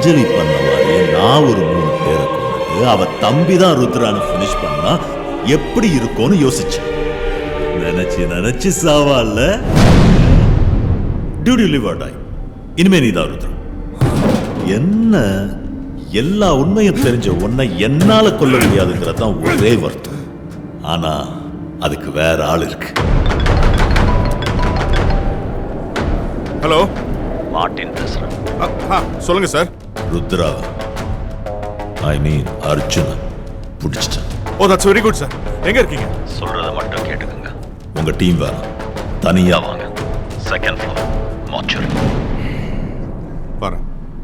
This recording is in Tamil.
அஞ்சலி பண்ண மாதிரி நான் ஒரு 3 பேரை கொண்டு அவ தம்பி தான் ருத்ரான்னு ஃபினிஷ் பண்ணா எப்படி இருக்கும்னு யோசிச்சேன். நினைச்சு சாவால. Do live or die. இனிமே நீ தான் ருத்ரா. என்ன எல்லா உண்மையும் தெரிஞ்ச உன்னை என்னால கொல்ல முடியாதுங்கிறது தான் ஒரே வருத்தம். ஆனா அதுக்கு வேற ஆள் இருக்கு. ஹலோ, மார்ட்டின் பேசுறேன். சொல்லுங்க sir. Rudra, I mean Arjuna பிடிச்சிட்டேன். Oh, that's very good sir. எங்க இருக்கீங்க? சொல்றத மட்டும் கேட்டுக்கோங்க. உங்க டீம் வேணும், தனியா வாங்க. Second floor mortuary.